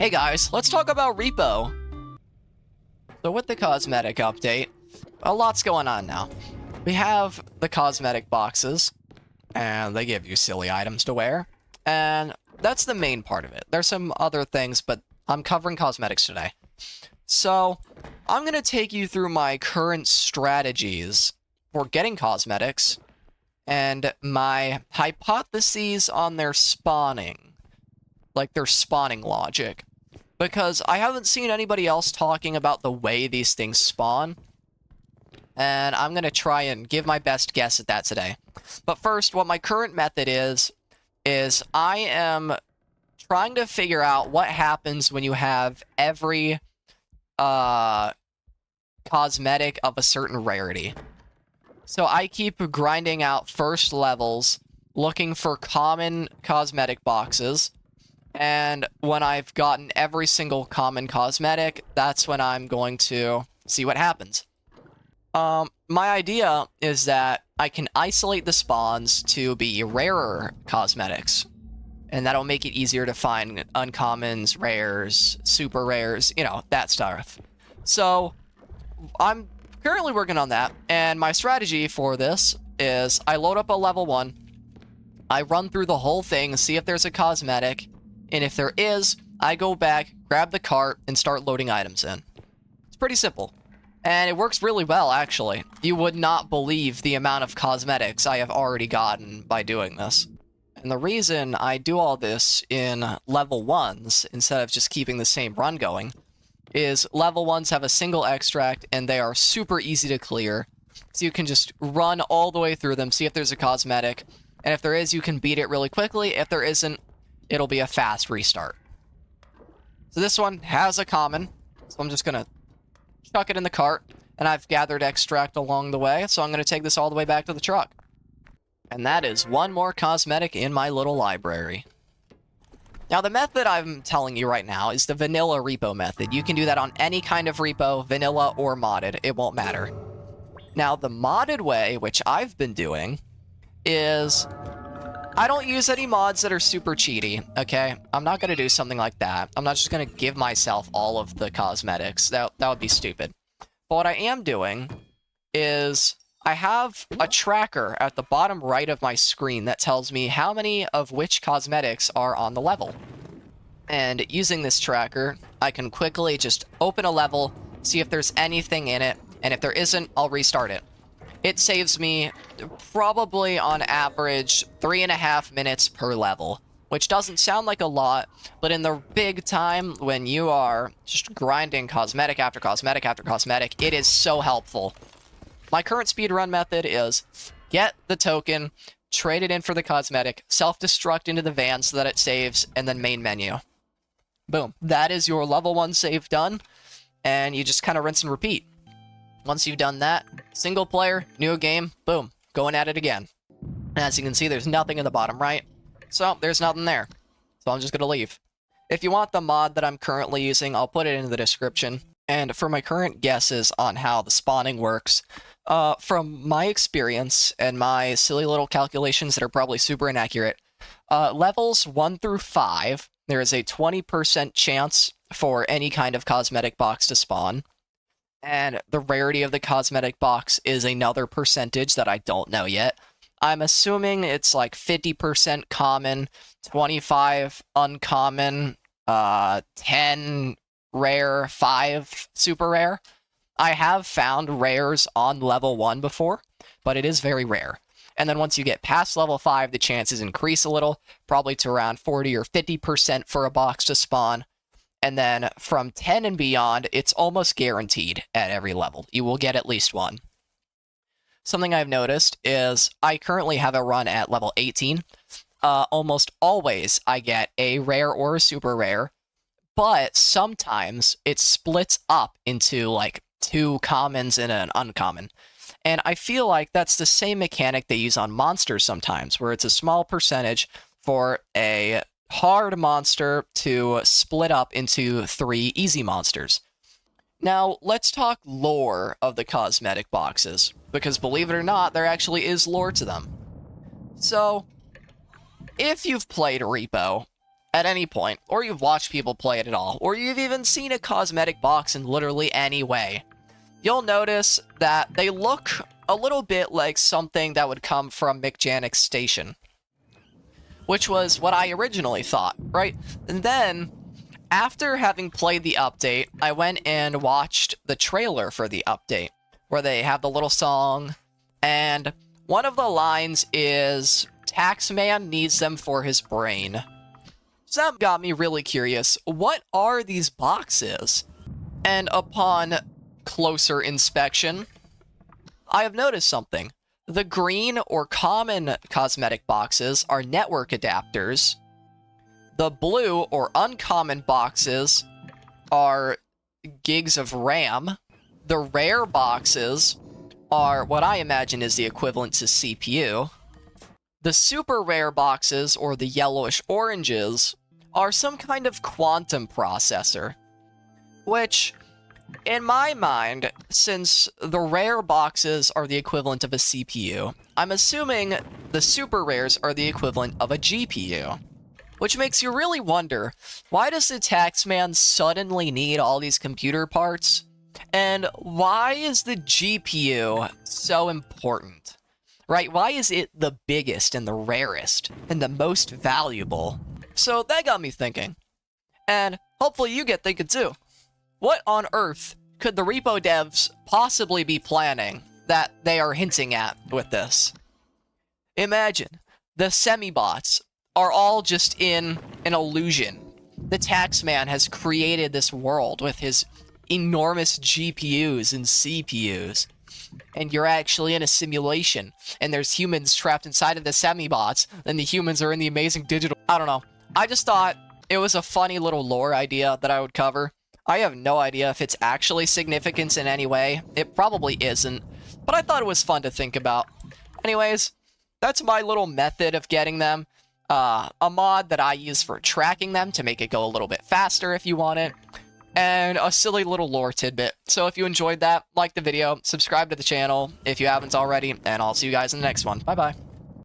Hey guys, let's talk about R.E.P.O. So with the cosmetic update, a lot's going on now. We have the cosmetic boxes, and they give you silly items to wear, and that's the main part of it. There's some other things, but I'm covering cosmetics today. So, I'm going to take you through my current strategies for getting cosmetics, and my hypotheses on their spawning. Like, their spawning logic. Because I haven't seen anybody else talking about the way these things spawn. And I'm going to try and give my best guess at that today. But first, what my current method is I am trying to figure out what happens when you have every cosmetic of a certain rarity. So I keep grinding out first levels, looking for common cosmetic boxes. And when I've gotten every single common cosmetic, that's when I'm going to see what happens. My idea is that I can isolate the spawns to be rarer cosmetics. And that'll make it easier to find uncommons, rares, super rares, you know, that stuff. So, I'm currently working on that. And my strategy for this is I load up a level 1. I run through the whole thing, see if there's a cosmetic. And if there is, I go back, grab the cart, and start loading items in. It's pretty simple. And it works really well, actually. You would not believe the amount of cosmetics I have already gotten by doing this. And the reason I do all this in level 1s, instead of just keeping the same run going, is level 1s have a single extract, and they are super easy to clear. So you can just run all the way through them, see if there's a cosmetic. And if there is, you can beat it really quickly. If there isn't, it'll be a fast restart. So this one has a common, so I'm just gonna chuck it in the cart, and I've gathered extract along the way, so I'm gonna take this all the way back to the truck. And that is one more cosmetic in my little library. Now the method I'm telling you right now is the vanilla R.E.P.O method. You can do that on any kind of R.E.P.O, vanilla or modded, it won't matter. Now the modded way, which I've been doing, is I don't use any mods that are super cheaty, okay? I'm not going to do something like that. I'm not just going to give myself all of the cosmetics. That would be stupid. But what I am doing is I have a tracker at the bottom right of my screen that tells me how many of which cosmetics are on the level. And using this tracker, I can quickly just open a level, see if there's anything in it, and if there isn't, I'll restart it. It saves me probably on average 3.5 minutes per level, which doesn't sound like a lot, but in the big time when you are just grinding cosmetic after cosmetic after cosmetic, it is so helpful. My current speedrun method is get the token, trade it in for the cosmetic, self-destruct into the van so that it saves, and then main menu. Boom. That is your level 1 save done, and you just kind of rinse and repeat. Once you've done that, single player, new game, boom, going at it again. And as you can see, there's nothing in the bottom right, so there's nothing there. So I'm just gonna leave. If you want the mod that I'm currently using, I'll put it in the description. And for my current guesses on how the spawning works, from my experience and my silly little calculations that are probably super inaccurate, levels 1 through 5, there is a 20% chance for any kind of cosmetic box to spawn. And the rarity of the cosmetic box is another percentage that I don't know yet. I'm assuming it's like 50% common, 25 uncommon, 10 rare, 5 super rare. I have found rares on level 1 before, but it is very rare. And then once you get past level 5, the chances increase a little, probably to around 40 or 50% for a box to spawn. And then from 10 and beyond, it's almost guaranteed at every level. You will get at least one. Something I've noticed is I currently have a run at level 18. Almost always I get a rare or a super rare, but sometimes it splits up into like 2 commons and an uncommon. And I feel like that's the same mechanic they use on monsters sometimes, where it's a small percentage for a hard monster to split up into 3 easy monsters. Now, let's talk lore of the cosmetic boxes, because believe it or not, there actually is lore to them. So, if you've played R.E.P.O, at any point, or you've watched people play it at all, or you've even seen a cosmetic box in literally any way, you'll notice that they look a little bit like something that would come from Mick Janik's station. Which was what I originally thought, right? And then, after having played the update, I went and watched the trailer for the update, where they have the little song, and one of the lines is, "Taxman needs them for his brain." So that got me really curious. What are these boxes? And upon closer inspection, I have noticed something. The green or common cosmetic boxes are network adapters. The blue or uncommon boxes are gigs of RAM. The rare boxes are what I imagine is the equivalent to CPU. The super rare boxes, or the yellowish oranges, are some kind of quantum processor. Which, in my mind, since the rare boxes are the equivalent of a CPU, I'm assuming the super rares are the equivalent of a GPU. Which makes you really wonder, why does the taxman suddenly need all these computer parts? And why is the GPU so important? Right? Why is it the biggest and the rarest and the most valuable? So that got me thinking. And hopefully you get thinking too. What on earth could the R.E.P.O devs possibly be planning that they are hinting at with this? Imagine, the semi-bots are all just in an illusion. The taxman has created this world with his enormous GPUs and CPUs. And you're actually in a simulation, and there's humans trapped inside of the semi-bots, and the humans are in the amazing digital... I don't know. I just thought it was a funny little lore idea that I would cover. I have no idea if it's actually significant in any way. It probably isn't, but I thought it was fun to think about. Anyways, that's my little method of getting them. A mod that I use for tracking them to make it go a little bit faster if you want it. And a silly little lore tidbit. So if you enjoyed that, like the video, subscribe to the channel if you haven't already, and I'll see you guys in the next one. Bye-bye.